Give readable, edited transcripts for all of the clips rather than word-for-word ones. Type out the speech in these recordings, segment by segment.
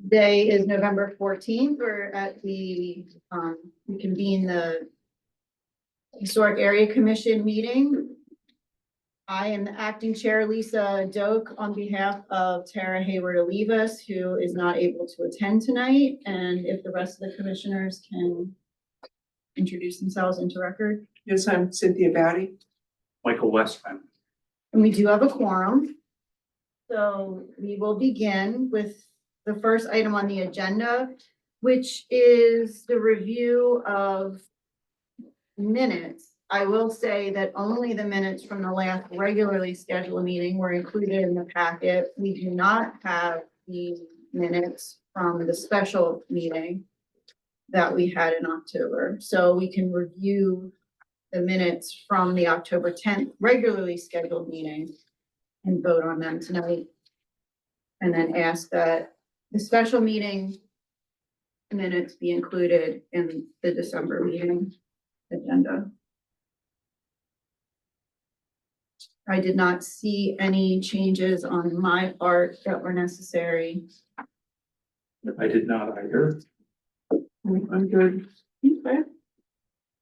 Today is November 14th. We're at we convene the Historic Area Commission meeting. I am the acting chair, Lisa Doak, on behalf of Tara Hayward Olivas, who is not able to attend tonight. And if the rest of the commissioners can introduce themselves into record. Yes, I'm Cynthia Batty. Michael Westman. And we do have a quorum. So we will begin with the first item on the agenda, which is the review of minutes. I will say that only the minutes from the last regularly scheduled meeting were included in the packet. We do not have the minutes from the special meeting that we had in October. So we can review the minutes from the October 10th regularly scheduled meeting and vote on them tonight. And then ask that the special meeting minutes be included in the December meeting agenda. I did not see any changes on my part that were necessary. I did not either. I'm good. Okay.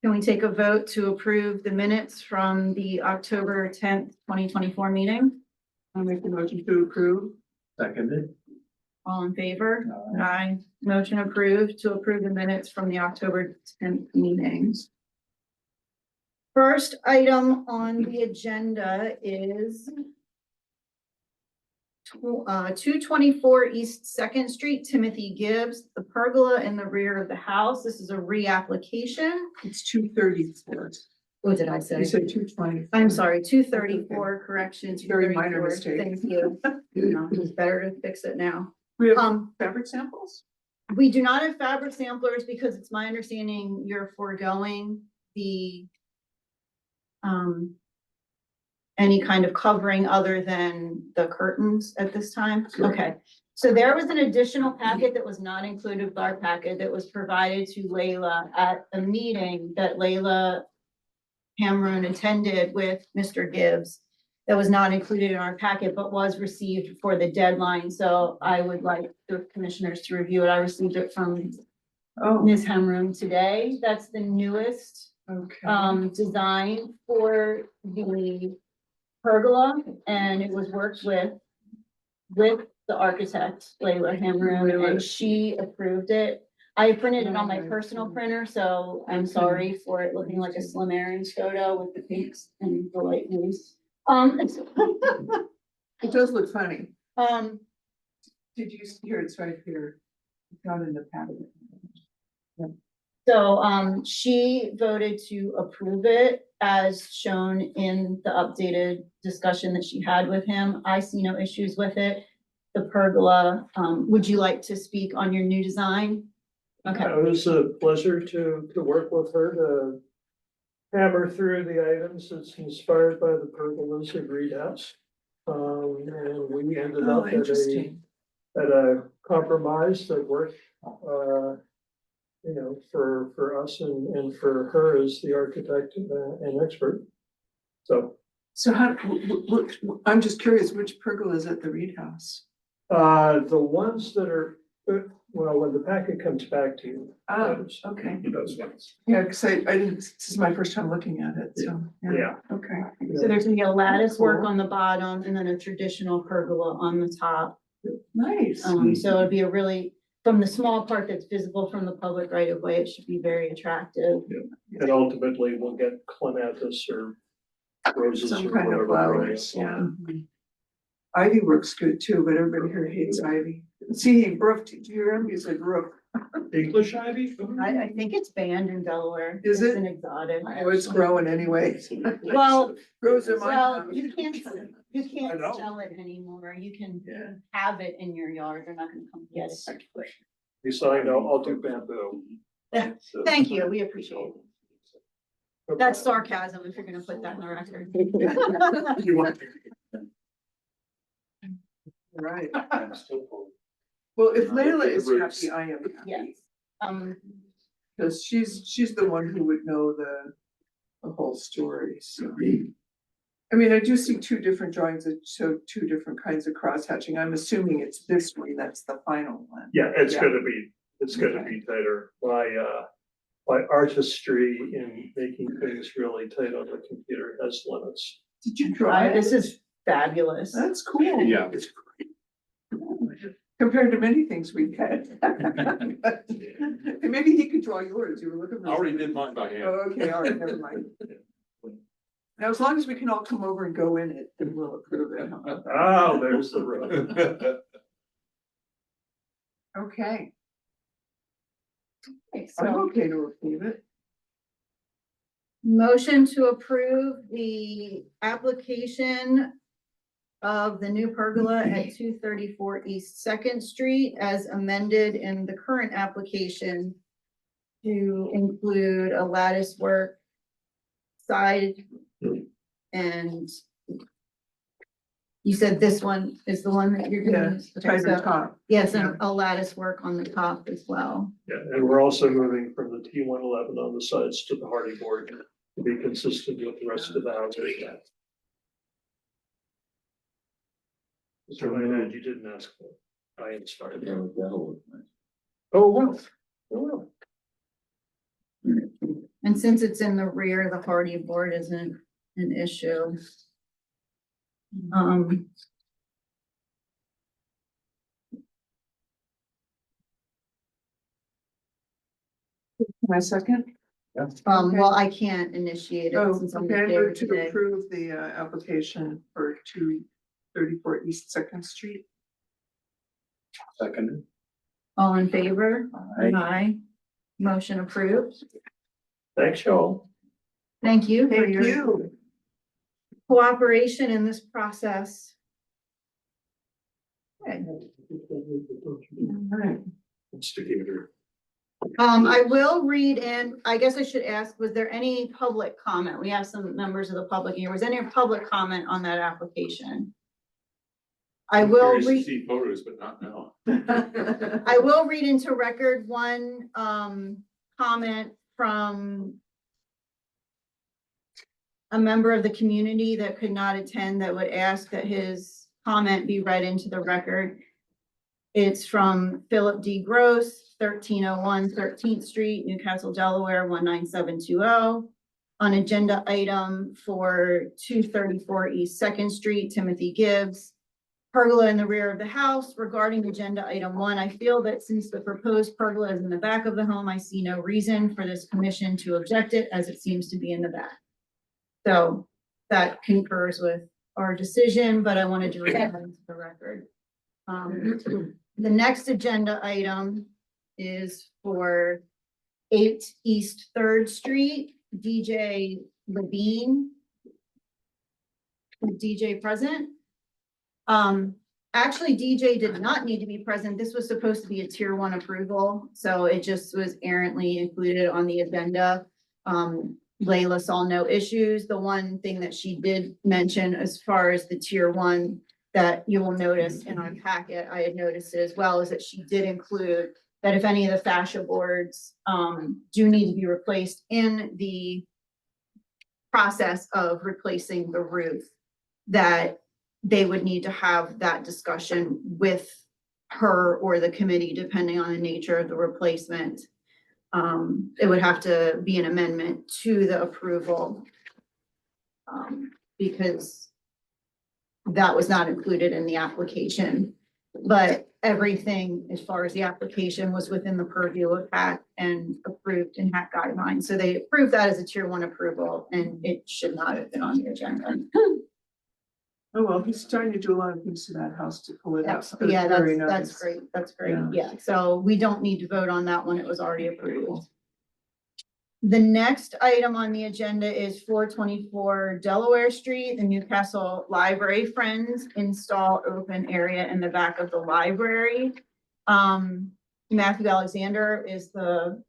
Can we take a vote to approve the minutes from the October 10th, 2024 meeting? I'll make the motion to approve. Seconded. All in favor? Aye. Motion approved to approve the minutes from the October 10th meetings. First item on the agenda is 224 East Second Street, Timothy Gibbs, the pergola in the rear of the house. This is a reapplication. It's 234. What did I You say? said 220. I'm sorry, 234, correction, Very minor 234. mistake. Thank you. No, it's better to fix it now. We have fabric samples? We do not have fabric samplers because it's my understanding you're foregoing the any kind of covering other than the curtains at this time? Correct. Okay, so there was an additional packet that was not included with our packet that was provided to Layla at a meeting that Layla Hamron attended with Mr. Gibbs. That was not included in our packet, but was received for the deadline. So I would like the commissioners to review it. I received it from Oh, Ms. Hamron today. That's the newest okay. design for the pergola, and it was worked with the architect, Layla Hamron, Really? and she approved it. I printed it on my personal printer, so I'm sorry for it looking like a Slim Aarons photo with the pinks and the light blues. It does look funny. Um, Did you hear it's right here? It's not in the packet. So, she voted to approve it as shown in the updated discussion that she had with him. I see no issues with it. The pergola, would you like to speak on your new design? Okay, It was a pleasure to work with her to hammer through the items that's inspired by the pergolas of Reed House. And we ended Oh, up interesting. at a compromise that worked, for us and for her as the architect and expert. So, So how, I'm just curious, which pergola is at the Reed House? the ones that are, well, when the packet comes back to you. Oh, those- okay. Those ones. Yeah, because I didn't, this is my first time looking at it, so. Yeah. Okay. so there's gonna be a lattice work on the bottom and then a traditional pergola on the top. Nice. So it'd be a really, from the small part that's visible from the public right of way, it should be very attractive. And ultimately, we'll get clematis or roses Some or kind of whatever. flowers, yeah. Ivy works good too, but everybody here hates ivy. See, Brooke, do you remember you said Brooke? English ivy? I think it's banned in Delaware. Is It's it? an exotic. Oh, it's growing anyway. Well, Grows in my well, house. you can't I know. sell it anymore. You can Yeah. have it in your yard. They're not gonna come get it. Besides, I'll do bamboo. Yeah, thank you. We appreciate it. That's sarcasm if you're gonna put that in the record. You want to? Right. I'm still full. Well, if Layla The is roots. happy, I am Yes. happy. Because she's the one who would know the whole story, so. I mean, I do see two different drawings that show two different kinds of cross hatching. I'm assuming it's this one, that's the final one. Yeah, it's Yeah. gonna be, it's gonna be tighter. My artistry in making things really tight on the computer has limits. Did you draw it? This is fabulous. That's cool. Yeah, it's Compared to many things we've had. And maybe he could draw yours, you were looking for. I already did mine by hand. Oh, okay, all right, never mind. Now, as long as we can all come over and go in it, then we'll approve it. Oh, there's the road. Okay, Okay, I'm so okay to approve it. motion to approve the application of the new pergola at 234 East Second Street as amended in the current application to include a lattice work side and you said this one is the one that you're gonna Yeah, use? Okay, tighter so- top. Yes, and a lattice work on the top as well. Yeah, and we're also moving from the T111 on the sides to the hardy board to be consistent with the rest of the houses. Mr. Leonard, you didn't ask for, it. I inspired. That'll look nice. Oh, well. Oh, well. And since it's in the rear, the hardy board isn't an issue. My second? Well, I can't initiate it Oh, since I'm okay, I there move to today. approve the application for 234 East Second Street. seconded. All in favor? Aye. Aye. Motion approved. Thanks, y'all. Thank you for Thank your you. cooperation in this process. Okay. Alright. Sticky here. I will read and I guess I should ask, was there any public comment? We have some members of the public here. Was any public comment on that application? I will Curious to read. see photos, but not now. I will read into record one, comment from a member of the community that could not attend that would ask that his comment be read into the record. It's from Philip D. Gross, 1301 13th Street, Newcastle, Delaware, 19720. On agenda item for 234 East Second Street, Timothy Gibbs. Pergola in the rear of the house. Regarding agenda item 1, I feel that since the proposed pergola is in the back of the home, I see no reason for this commission to object it as it seems to be in the back. So that concurs with our decision, but I wanted to read that into the record. The next agenda item is for 8 East Third Street, DJ Levine. Is DJ present? Actually, DJ did not need to be present. This was supposed to be a tier 1 approval, so it just was errantly included on the agenda. Layla saw no issues. The one thing that she did mention as far as the tier 1 that you will notice in our packet, I had noticed it as well, is that she did include that if any of the fascia boards do need to be replaced in the process of replacing the roof, that they would need to have that discussion with her or the committee, depending on the nature of the replacement. It would have to be an amendment to the approval. Because that was not included in the application. But everything as far as the application was within the purview of HAC and approved in HAC guidelines. So they approved that as a tier 1 approval and it should not have been on the agenda. Oh, well, he's trying to do a lot of things to that house to pull it up. That's, yeah, Very that's nice. great. That's great. Yeah. Yeah, so we don't need to vote on that one. It was already approved. The next item on the agenda is 424 Delaware Street, the Newcastle Library Friends install open area in the back of the library. Matthew Alexander is the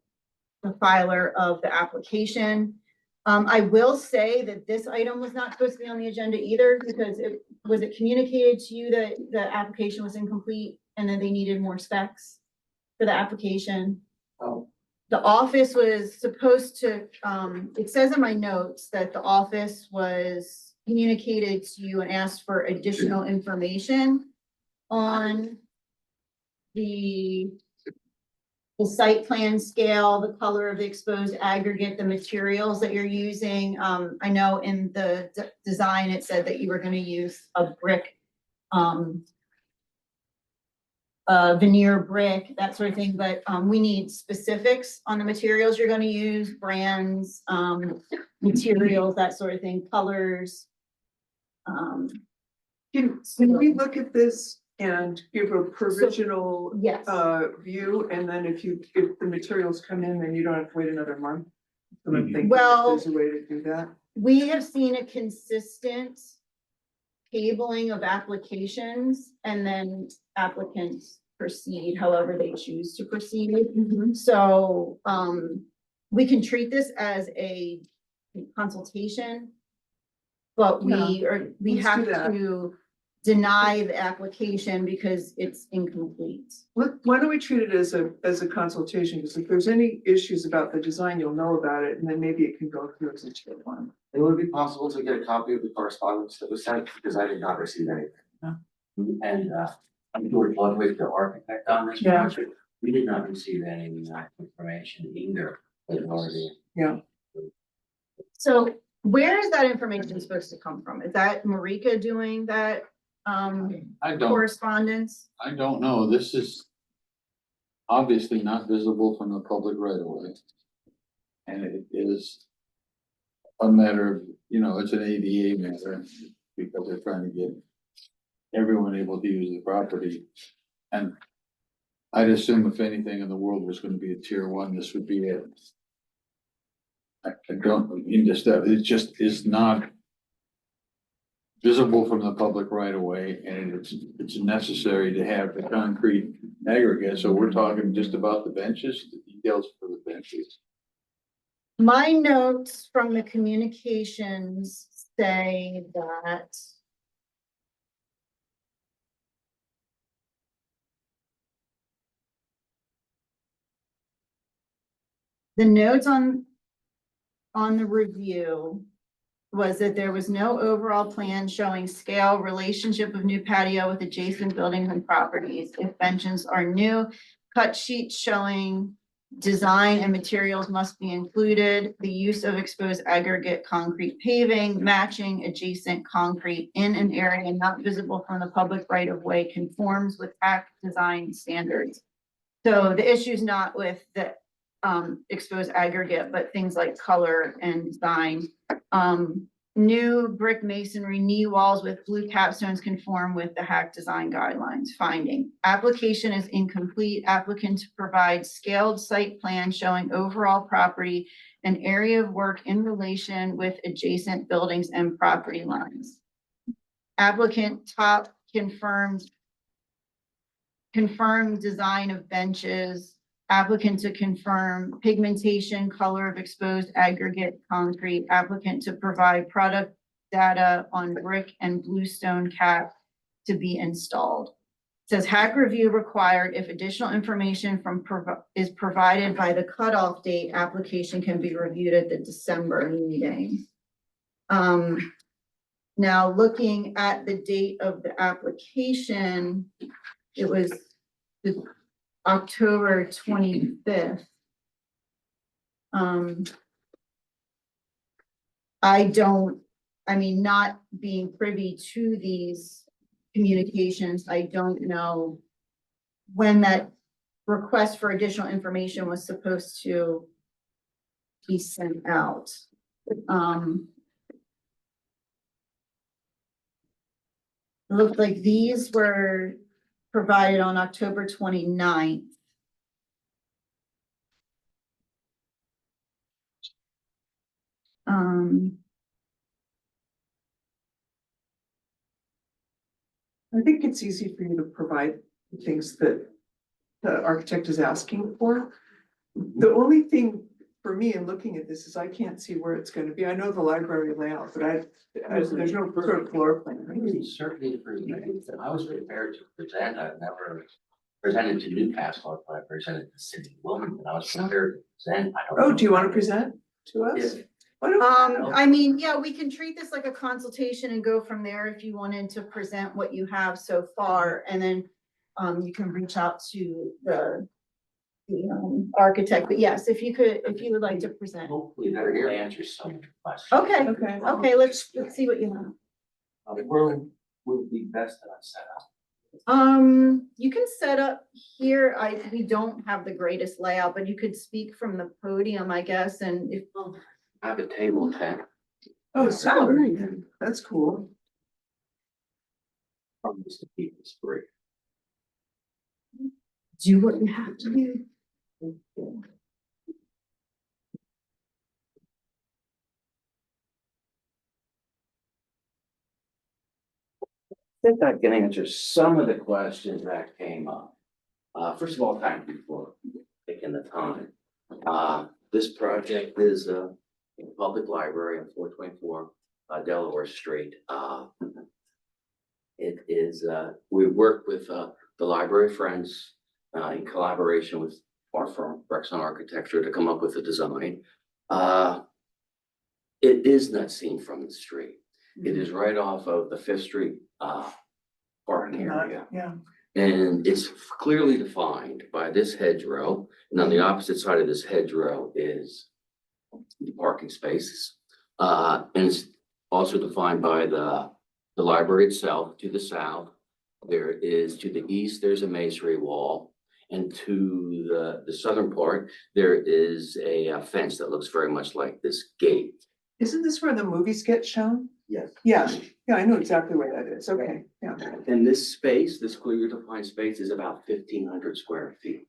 filer of the application. I will say that this item was not supposed to be on the agenda either, because was it communicated to you that the application was incomplete and then they needed more specs for the application? Oh. The office was supposed to, it says in my notes that the office was communicated to you and asked for additional information on the site plan scale, the color of the exposed aggregate, the materials that you're using. I know in the design, it said that you were gonna use a brick, veneer brick, that sort of thing, but, we need specifics on the materials you're gonna use, brands, materials, that sort of thing, colors. Can we look at this and give a provisional Yes. view, and then if the materials come in, then you don't have to wait another month? So I'm thinking Well- there's a way to do that. We have seen a consistent tabling of applications and then applicants proceed however they choose to proceed. So, we can treat this as a consultation. But we let's have do that. to deny the application because it's incomplete. Why don't we treat it as a consultation, because if there's any issues about the design, you'll know about it, and then maybe it can go through as a tier one. It would be possible to get a copy of the correspondence that was sent, because I did not receive anything. And, I'm George Ludwig, the architect on this Yeah. project. We did not receive any information either. in order to- So where is that information supposed to come from? Is that Marika doing that I don't, correspondence? I don't know. This is obviously not visible from the public right away. And it is a matter of, it's an ADA matter because they're trying to get everyone able to use the property. And I'd assume if anything in the world was gonna be a tier one, this would be it. I don't, it just is not visible from the public right away, and it's necessary to have the concrete aggregate, so we're talking just about the benches, the details for the benches. My notes from the communications say that the notes on the review was that there was no overall plan showing scale, relationship of new patio with adjacent buildings and properties. If benches are new, cut sheets showing design and materials must be included. The use of exposed aggregate concrete paving, matching adjacent concrete in an area not visible from the public right of way conforms with ACT design standards. So the issue is not with the exposed aggregate, but things like color and design. New brick masonry knee walls with blue capstones conform with the HAC design guidelines. Finding, application is incomplete. Applicant to provide scaled site plan showing overall property and area of work in relation with adjacent buildings and property lines. Applicant top confirmed design of benches. Applicant to confirm pigmentation, color of exposed aggregate concrete. Applicant to provide product data on brick and bluestone cap to be installed. It says HAC review required. If additional information is provided by the cutoff date, application can be reviewed at the December meeting. Now looking at the date of the application, it was the October 25th. Not being privy to these communications, I don't know when that request for additional information was supposed to be sent out. It looked like these were provided on October 29th. I think it's easy for you to provide the things that the architect is asking for. The only thing for me in looking at this is I can't see where it's gonna be. I know the library layout, but there's no sort of floor plan. right? Certainly, I was prepared to present, I've never presented to Newcastle, but I presented to City of Wilmington, I was prepared to present. I don't Oh, know. do you want to present to us? If Why don't- I mean, yeah, we can treat this like a consultation and go from there if you wanted to present what you have so far, and then you can reach out to the architect, but yes, if you would like to present. Hopefully that answers some questions. Okay, Okay. okay, let's see what you have. Where would be best that I set up? You can set up here, we don't have the greatest layout, but you could speak from the podium, I guess, and if. I have a table tent. Oh, super. nice. That's cool. From this to keep this free. Do what you have to do. I think I can answer some of the questions that came up. First of all, thank you for taking the time. This project is in the public library on 424 Delaware Street. It is, we work with the library friends in collaboration with our firm, Rexon Architecture, to come up with a design. It is not seen from the street. It is right off of the Fifth Street parking area. Yeah. And it's clearly defined by this hedgerow, and on the opposite side of this hedgerow is the parking spaces. And it's also defined by the library itself to the south. There is, to the east, there's a masonry wall. And to the southern part, there is a fence that looks very much like this gate. Isn't this where the movies get shown? Yes. Yeah, yeah, I know exactly where that is. Okay, yeah. And this space, this clearly defined space is about 1,500 square feet.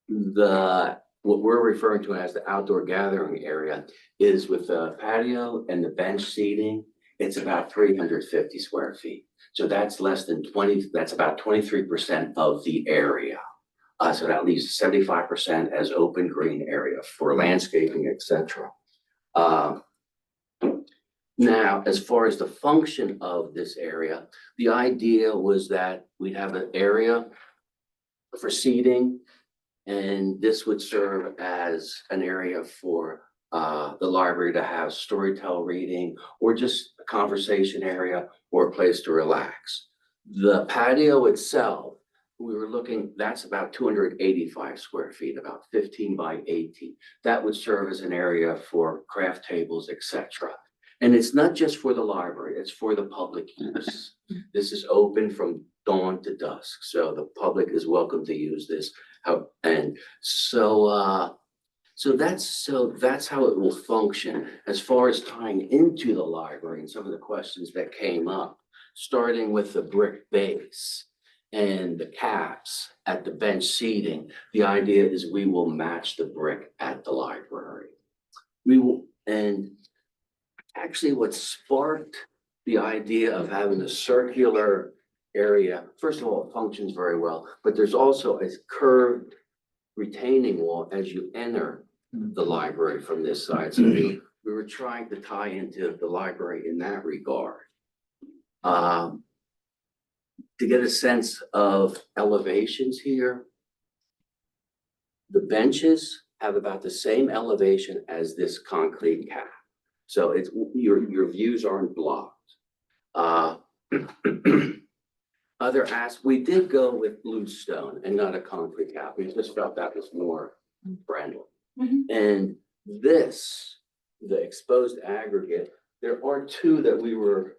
What we're referring to as the outdoor gathering area is with the patio and the bench seating, it's about 350 square feet. So that's less than 20, that's about 23% of the area. So that leaves 75% as open green area for landscaping, etc. Now, as far as the function of this area, the idea was that we'd have an area for seating, and this would serve as an area for the library to have storytell reading, or just a conversation area or a place to relax. The patio itself, we were looking, that's about 285 square feet, about 15 by 18. That would serve as an area for craft tables, etc. And it's not just for the library, it's for the public use. This is open from dawn to dusk, so the public is welcome to use this. And so that's how it will function. As far as tying into the library and some of the questions that came up, starting with the brick base and the caps at the bench seating, the idea is we will match the brick at the library. We will, and actually what sparked the idea of having a circular area, first of all, it functions very well, but there's also a curved retaining wall as you enter the library from this side. So we were trying to tie into the library in that regard. To get a sense of elevations here, the benches have about the same elevation as this concrete cap. So it's your views aren't blocked. We did go with bluestone and not a concrete cap. We just felt that was more friendly. Mhm. And this, the exposed aggregate, there are two that we were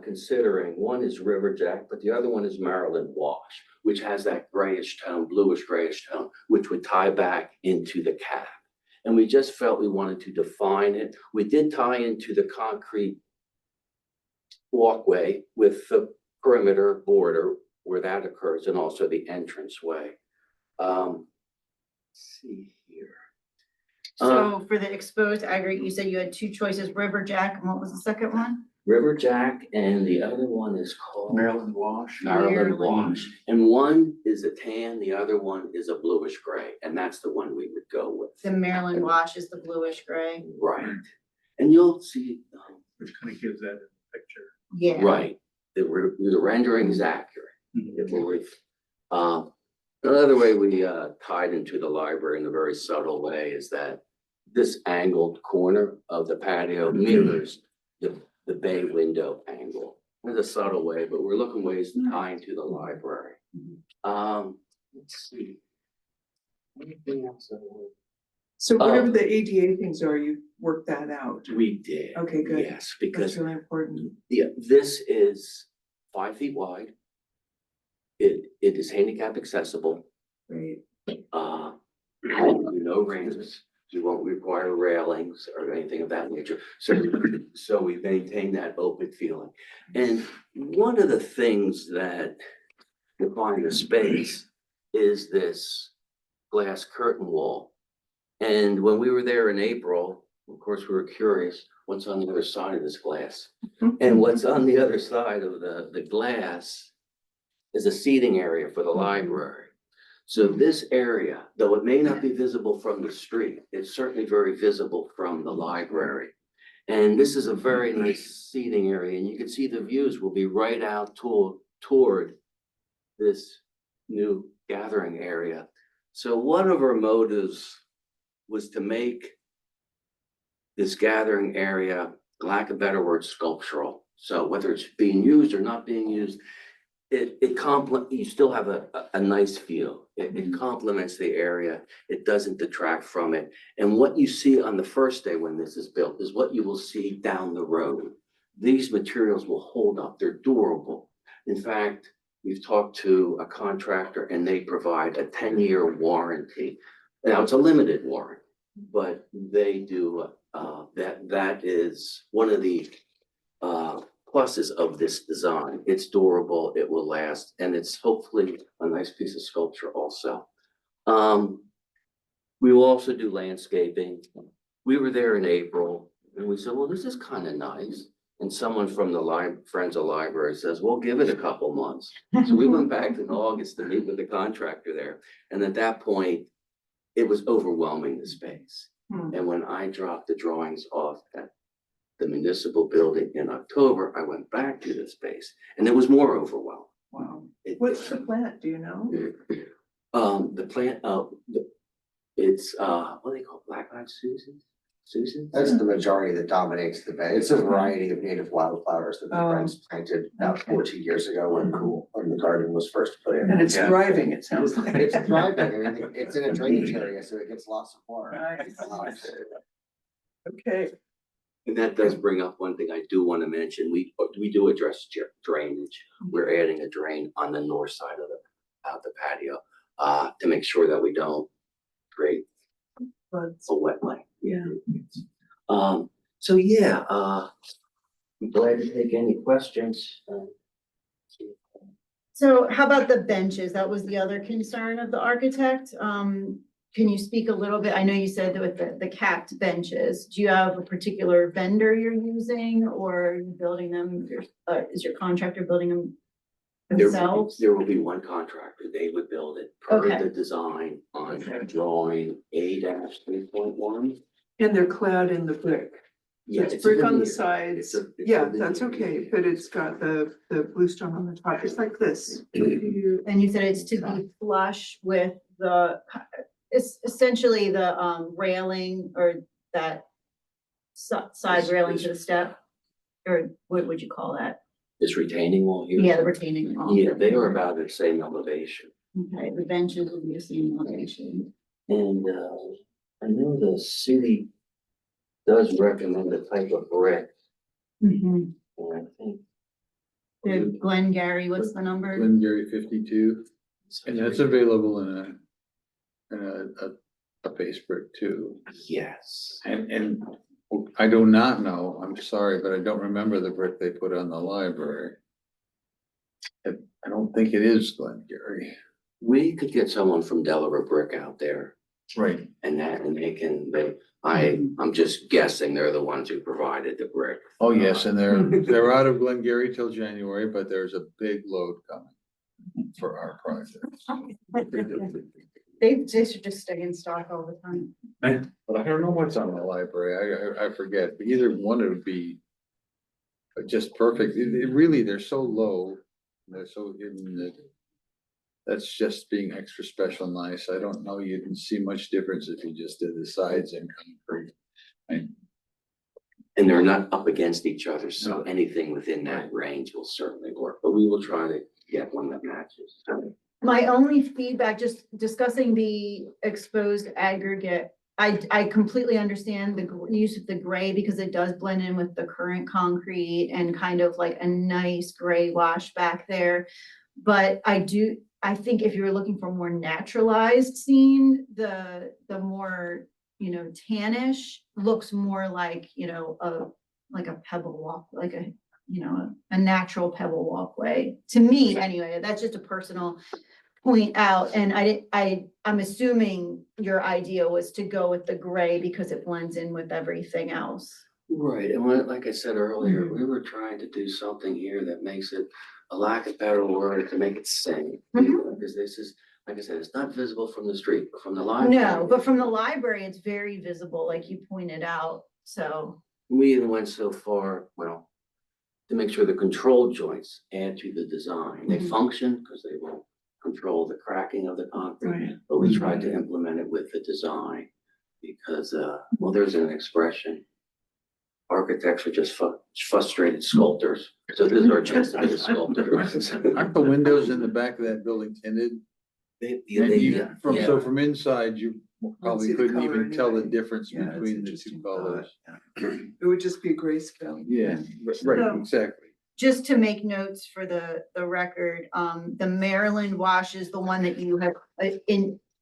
considering. One is Riverjack, but the other one is Maryland Wash, which has that grayish tone, bluish grayish tone, which would tie back into the cap. And we just felt we wanted to define it. We did tie into the concrete walkway with the perimeter border where that occurs, and also the entranceway. Let's see here. So for the exposed aggregate, you said you had two choices, Riverjack, and what was the second one? Riverjack, and the other one is called Maryland Wash. Maryland Maryland. Wash. And one is a tan, the other one is a bluish gray, and that's the one we would go with. The Maryland Wash is the bluish gray. Right. And you'll see, Which kind of gives that picture. Yeah. right, the rendering is accurate. Mhm. It will another way we tied into the library in a very subtle way is that this angled corner of the patio mirrors the bay window angle. In a subtle way, but we're looking ways to tie into the library. Let's see. Anything else? So whatever the ADA things are, you work that out. We did. Okay, good. Yes, That's because really important. yeah, this is 5 feet wide. It is handicap accessible. Great. No ramps. You won't require railings or anything of that nature. So we maintain that open feeling. And one of the things that define the space is this glass curtain wall. And when we were there in April, of course, we were curious, what's on the other side of this glass? And what's on the other side of the glass is a seating area for the library. So this area, though it may not be visible from the street, it's certainly very visible from the library. And this is a very nice seating area, and you can see the views will be right out toward this new gathering area. So one of our motives was to make this gathering area, lack of better word, sculptural. So whether it's being used or not being used, you still have a nice feel. It complements the area. It doesn't detract from it. And what you see on the first day when this is built is what you will see down the road. These materials will hold up. They're durable. In fact, we've talked to a contractor and they provide a 10-year warranty. Now it's a limited warranty, but they do, that is one of the pluses of this design. It's durable, it will last, and it's hopefully a nice piece of sculpture also. We will also do landscaping. We were there in April and we said, well, this is kind of nice. And someone from the Friends of Library says, well, give it a couple months. So we went back in August to meet with the contractor there. And at that point, it was overwhelming the space. And when I dropped the drawings off at the municipal building in October, I went back to the space and it was more overwhelming. Wow. What's the plant, do you know? The plant, it's, what do they call it? Black-eyed Susan? That's the majority that dominates the bay. It's a variety of native wildflowers that the Oh. Friends planted about Okay. 14 years ago when the garden was first put in. And it's Yeah. thriving, it sounds like. It's thriving. I mean, it's in a drainage area, so it gets lots of water. Nice. Okay, And that does bring up one thing I do want to mention. We do address drainage. We're adding a drain on the north side of the patio to make sure that we don't create but, a wetland. yeah. So yeah, I'm glad to take any questions. So how about the benches? That was the other concern of the architect. Can you speak a little bit? I know you said that with the capped benches, do you have a particular vendor you're using or are you building them? Is your contractor building them themselves? There will be one contractor. They would build it per Okay. the design on drawing A-3.1. And they're clad in the brick. Yeah, It's brick on the veneer. sides. It's a Yeah, that's veneer. okay, but it's got the bluestone on the top. It's like this. And you said it's to be flush with it's essentially the railing or that side railing to the step? Or what would you call that? This retaining wall here. Yeah, the retaining wall. Yeah, they are about the same elevation. Okay, the benches will be the same elevation. And I know the city does recommend a type of brick, and I think. The Glengarry, what's the number? Glengarry 52, and that's available in a base brick too. Yes. And I do not know, I'm sorry, but I don't remember the brick they put on the library. I don't think it is Glengarry. We could get someone from Delaware Brick out there Right. and I'm just guessing they're the ones who provided the brick. Oh, yes, and they're out of Glengarry till January, but there's a big load coming for our project. They should just stay in stock all the time. But I don't know what's on the library, I forget, but either one would be just perfect, it really, they're so low, they're so hidden that's just being extra special nice. I don't know, you can see much difference if you just did the sides in concrete. And they're not up against each other, so anything within that range will certainly work, but we will try to get one that matches. My only feedback, just discussing the exposed aggregate, I completely understand the use of the gray because it does blend in with the current concrete and kind of like a nice gray wash back there. But I think if you're looking for more naturalized scene, the more, you know, tannish looks more like, you know, like a pebble walk, like a, you know, a natural pebble walkway. To me, anyway, that's just a personal point out. And I'm assuming your idea was to go with the gray because it blends in with everything else. Right, and like I said earlier, we were trying to do something here that makes it, a lack of better word, to make it sing. Because this is, like I said, it's not visible from the street, but from the library. No, but from the library, it's very visible, like you pointed out, so. We even went so far, well, to make sure the control joints add to the design. They function because they will control the cracking of the concrete, Right. but we tried to implement it with the design. Because, well, there's an expression. Architects are just frustrated sculptors. So this is our chance to be a sculptor. Aren't the windows in the back of that building tinted? And you, from inside, you probably see the couldn't color even tell the anyway. difference Yeah, it's between the interesting two thought. colors. It would just be grayscale. Yeah, So- right, exactly. Just to make notes for the record, the Maryland wash is the one that you have,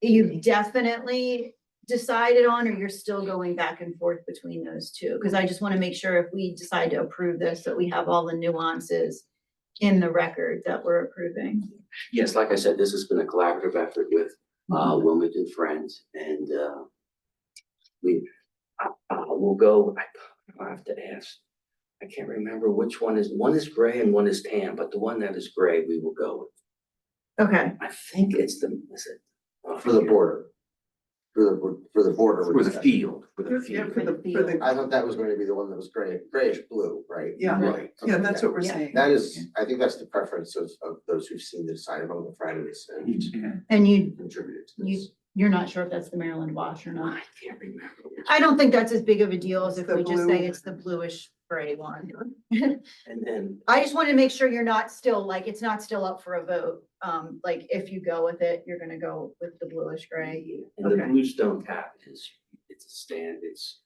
you definitely decided on, or you're still going back and forth between those two? Because I just want to make sure if we decide to approve this, that we have all the nuances in the record that we're approving. Yes, like I said, this has been a collaborative effort with Wilmington Friends, and we'll go, I have to ask. I can't remember which one is gray and one is tan, but the one that is gray, we will go with. Okay, I think it's is it? For the border. For the border. For the field, for the Yeah, field. for the, I thought that was going to be the one that was grayish blue, right? Yeah. Right. yeah, that's what we're Yeah. saying. That is, I think that's the preference of those who've seen the design among the friends and and you, contributed to this. you're not sure if that's the Maryland wash or not? I can't remember. which I don't think that's as big of a deal as if The we just blue say one. it's the bluish gray one. And then, I just wanted to make sure you're not still, like, it's not still up for a vote. Like, if you go with it, you're gonna go with the bluish gray. and the Okay. bluestone cap it's a stand, it's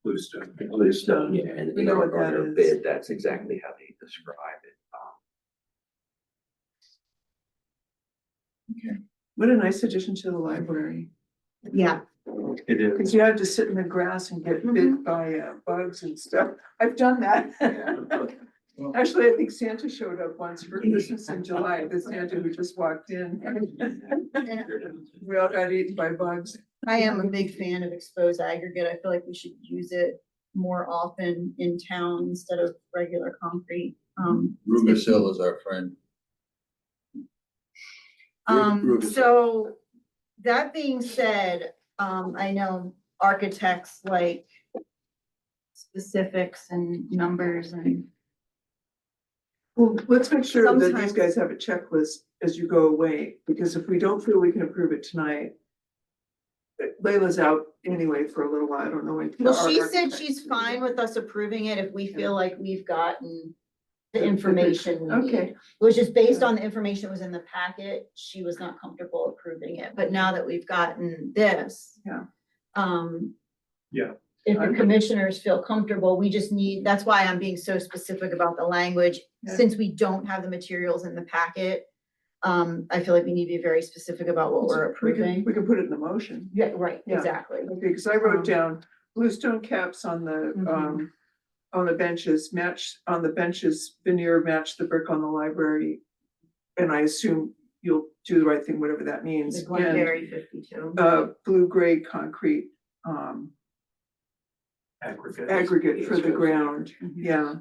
Bluestone. bluestone, yeah, and We in know our what that other is. bid, that's exactly how they describe it. What a nice addition to the library. Yeah. It is. Cause you had to sit in the grass and get bit by bugs and stuff. I've done that. Actually, I think Santa showed up once for Christmas in July, the Santa who just walked in. We all got eaten by bugs. I am a big fan of exposed aggregate. I feel like we should use it more often in town instead of regular concrete. Rufus Hill is our friend. Rufus. So that being said, I know architects like specifics and numbers and. Well, let's make sure that these Sometimes- guys have a checklist as you go away, because if we don't feel we can approve it tonight. Layla's out anyway for a little while. I don't know. when- Well, she our said architect- she's fine with us approving it if we feel like we've gotten the information we need. Okay, It was just based on the information that was in the packet, she was not comfortable approving it, but now that we've gotten this. Yeah. Yeah. If the commissioners feel comfortable, we just need, that's why I'm being so specific about the language, Yeah. since we don't have the materials in the packet. I feel like we need to be very specific about what we're approving. we can put it in the motion. Yeah, right, Yeah. exactly. Okay, because I wrote down bluestone caps on Mhm. the benches, on the benches, veneer match the brick on the library. And I assume you'll do the right thing, whatever that means. The Glenberry 52. Blue-gray concrete, aggregate for the ground, yeah.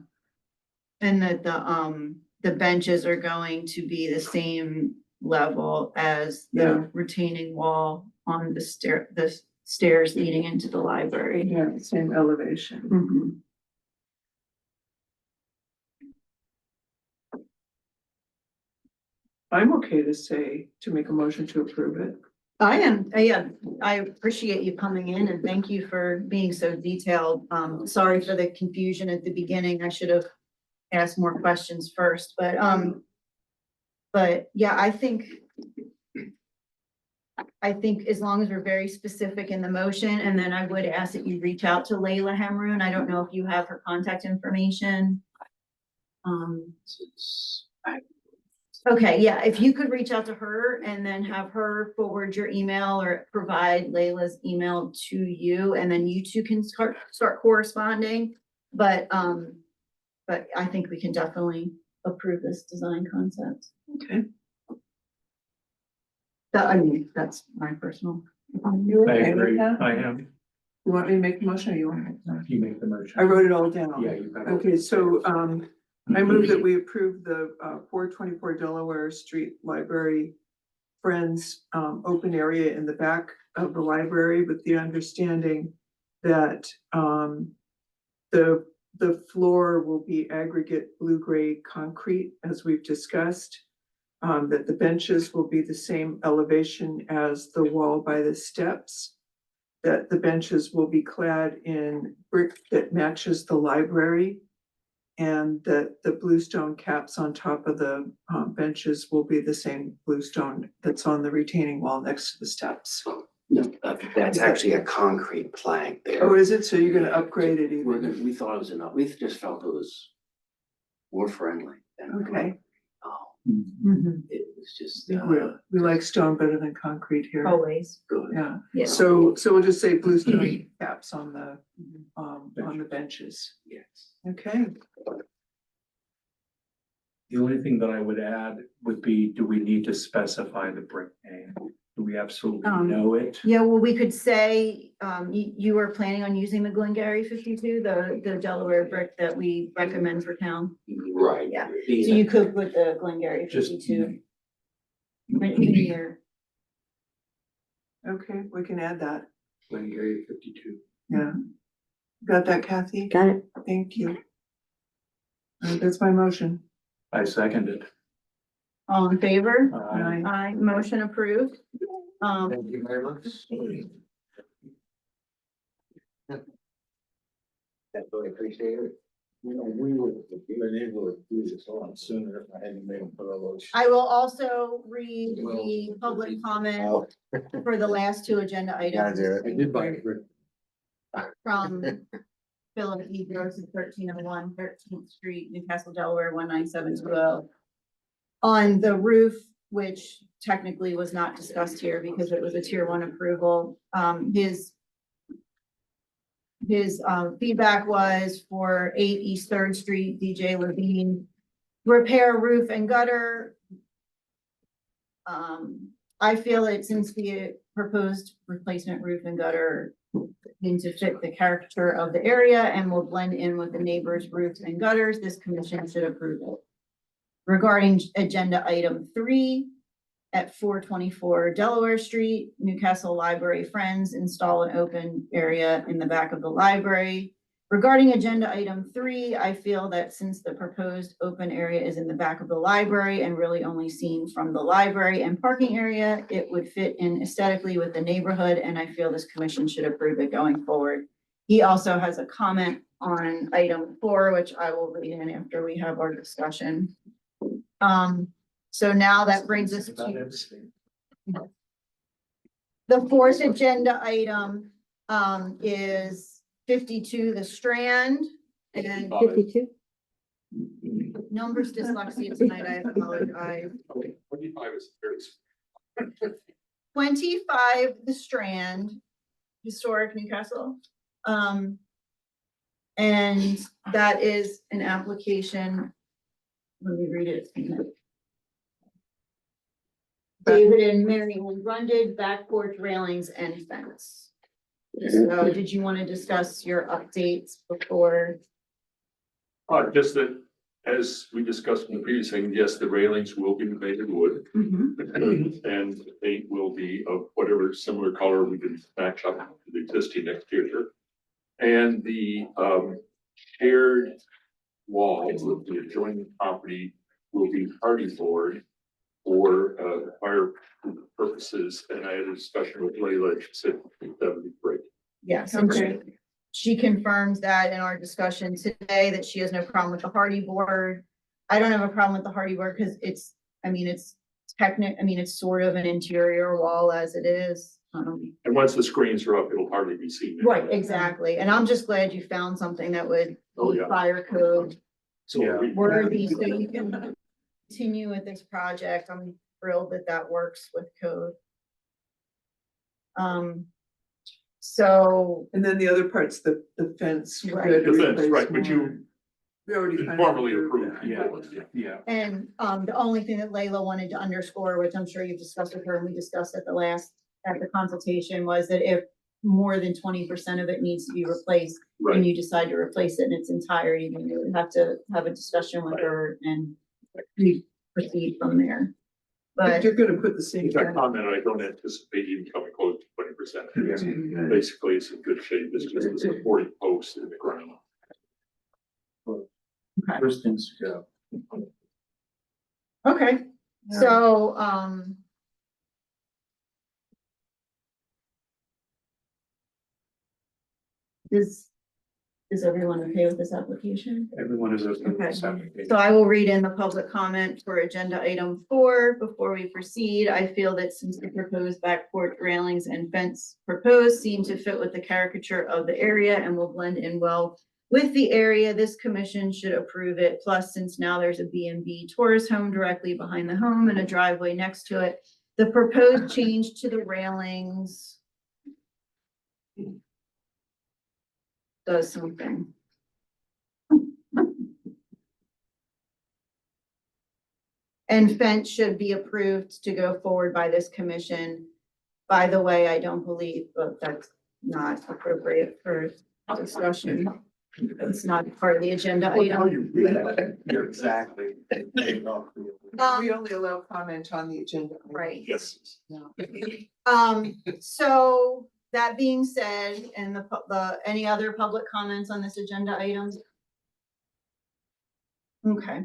And that the benches are going to be the same level as Yeah. the retaining wall on the stairs leading into the library. Yeah, same elevation. Mhm. I'm okay to say, to make a motion to approve it. I am, yeah, I appreciate you coming in and thank you for being so detailed. Sorry for the confusion at the beginning. I should have asked more questions first, but yeah, I think as long as we're very specific in the motion, and then I would ask that you reach out to Layla Hamroon. I don't know if you have her contact information. Okay, yeah, if you could reach out to her and then have her forward your email or provide Layla's email to you, and then you two can start corresponding. But I think we can definitely approve this design concept. Okay. I mean, that's my personal. You I okay with agree, that? I am. You want me to make the motion or you want me to? make the motion? You make the motion. I wrote it all down. Yeah, you got it. Okay, so, I move that we approve the, 424 Delaware Street Library Friends, open area in the back of the library with the understanding that, the floor will be aggregate blue-gray concrete, as we've discussed. That the benches will be the same elevation as the wall by the steps. That the benches will be clad in brick that matches the library. And that the bluestone caps on top of the benches will be the same bluestone that's on the retaining wall next to the steps. No, that's actually a concrete plank there. Oh, is it? So you're gonna upgrade it We're even? gonna, we thought it was enough. We just felt it was more friendly than. Okay, Oh, Mhm. it was just, we like stone better than concrete here. Always, good. Yeah, yeah. so we'll just say bluestone caps on the benches. Yes. Okay, The only thing that I would add would be, do we need to specify the brick name? Do we absolutely know it? Yeah, well, we could say, you were planning on using the Glengarry 52, the Delaware brick that we recommend for town. Right. Yeah. So These- you could put the Glengarry Just- 52. In here. okay, we can add that. Glengarry 52. Yeah. Got that, Kathy? Got it. Thank you. That's my motion. I seconded. All in favor? Aye. Aye, motion approved. Thank you very much. I really appreciate it. You know, we would have been able to do this a lot sooner if I hadn't made them put all those. I will also read the public comment Oh, for the last two agenda gotta items do it. I did buy it, Rick. from Philip E. Gross at 1301 13th Street, Newcastle, Delaware, 19720. On the roof, which technically was not discussed here because it was a tier 1 approval, his feedback was for 8 East Third Street, DJ Levine, repair roof and gutter. I feel it, since the proposed replacement roof and gutter needs to fit the character of the area and will blend in with the neighbors' roofs and gutters, this commission should approve it. Regarding agenda item 3, at 424 Delaware Street, Newcastle Library Friends install an open area in the back of the library. Regarding agenda item 3, I feel that since the proposed open area is in the back of the library and really only seen from the library and parking area, it would fit in aesthetically with the neighborhood, and I feel this commission should approve it going forward. He also has a comment on item 4, which I will read in after we have our discussion. So now that brings us to the fourth agenda item, is 52 The Strand. And 52? numbers dyslexia tonight, I apologize. 25 is very. 25 The Strand, historic Newcastle. And that is an application. Let me read it. David and Mary Lynn Brundage, back porch railings and fence. So did you want to discuss your updates before? Just that, as we discussed in the previous thing, yes, the railings will be made of wood. And the paint will be of whatever similar color we can match up to the existing exterior. And the shared wall with the adjoining property will be hardy board. for fire purposes, and I had a discussion with Leila, she said that would be great. Yes, and Okay. she confirms that in our discussion today, that she has no problem with the hardy board. I don't have a problem with the hardy board because it's, I mean, it's it's sort of an interior wall as it is. And once the screens are up, it'll hardly be seen. Right, exactly. And I'm just glad you found something that would Oh, be yeah. fire code So we- worthy, so you can continue with this project. I'm thrilled that that works with code. So, And then the other part's the fence. we Right. had to The fence, replace right, but you- more. We already kind of Formally approved approved. that. Yeah. and, the only thing that Layla wanted to underscore, which I'm sure you've discussed with her and we discussed at the consultation, was that if more than 20% of it needs to be replaced, and Right, you decide to replace it in its entirety, then you would have to have a discussion with her and we proceed from there. But But, you're gonna put the same. in fact, comment, I don't anticipate even coming close to 20%. Basically, it's in good shape, it's just a supporting post in the ground. First things to go. okay, so, is everyone okay with this application? Everyone is okay with Okay. this application. So I will read in the public comment for agenda item 4 before we proceed. I feel that since the proposed back porch railings and fence proposed seem to fit with the caricature of the area and will blend in well with the area, this commission should approve it. Plus, since now there's a B&B tourist home directly behind the home and a driveway next to it, the proposed change to the railings does something. And fence should be approved to go forward by this commission. By the way, I don't believe, but that's not appropriate for discussion. It's not part of the agenda item. You're exactly. We only allow comment on the agenda. Right. Yes. So that being said, and any other public comments on this agenda item? Okay,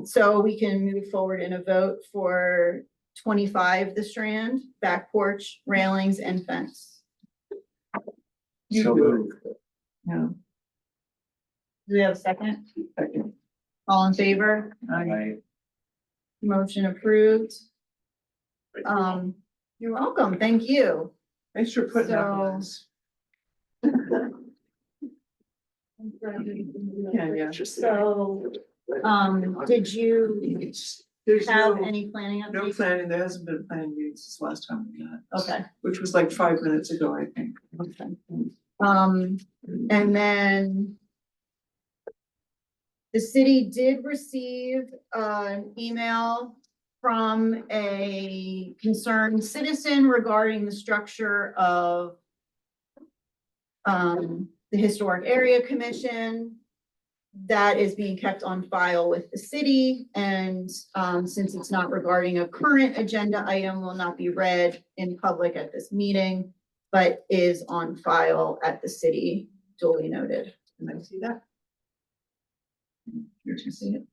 so we can move forward in a vote for 25, the Strand, back porch, railings and fence. So moved. No. Do we have a second? All in favor? I, Motion approved. Thank you. You're welcome. Thank you. Thanks for putting up with us. Yeah. So, did you There's have no, any planning no updates? planning, there hasn't been planning meetings since last time we met. Okay. Which was like 5 minutes ago, I think. And then the city did receive an email from a concerned citizen regarding the structure of the Historic Area Commission. That is being kept on file with the city, and since it's not regarding a current agenda item, will not be read in public at this meeting, but is on file at the city, duly noted. Can I see that? You're to see it?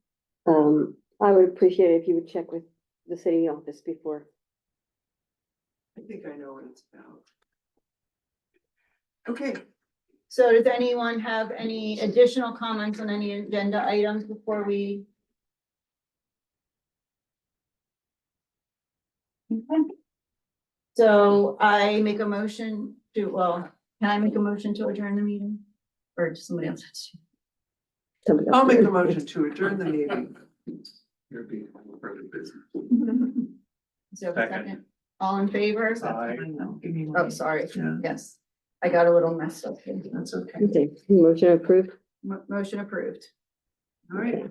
I would appreciate it if you would check with the city office before. I think I know what it's about. Okay, So does anyone have any additional comments on any agenda items before we? Okay. So I make a motion to, well, can I make a motion to adjourn the meeting? Or does somebody else have to? Somebody else I'll make did. a motion to adjourn the meeting. you're being further busy. Is there a second? All in favor? Aye. I know, give me Oh, one. sorry. Yeah. Yes, I got a little messed up here. That's okay. Okay, motion approved. Motion approved. All right.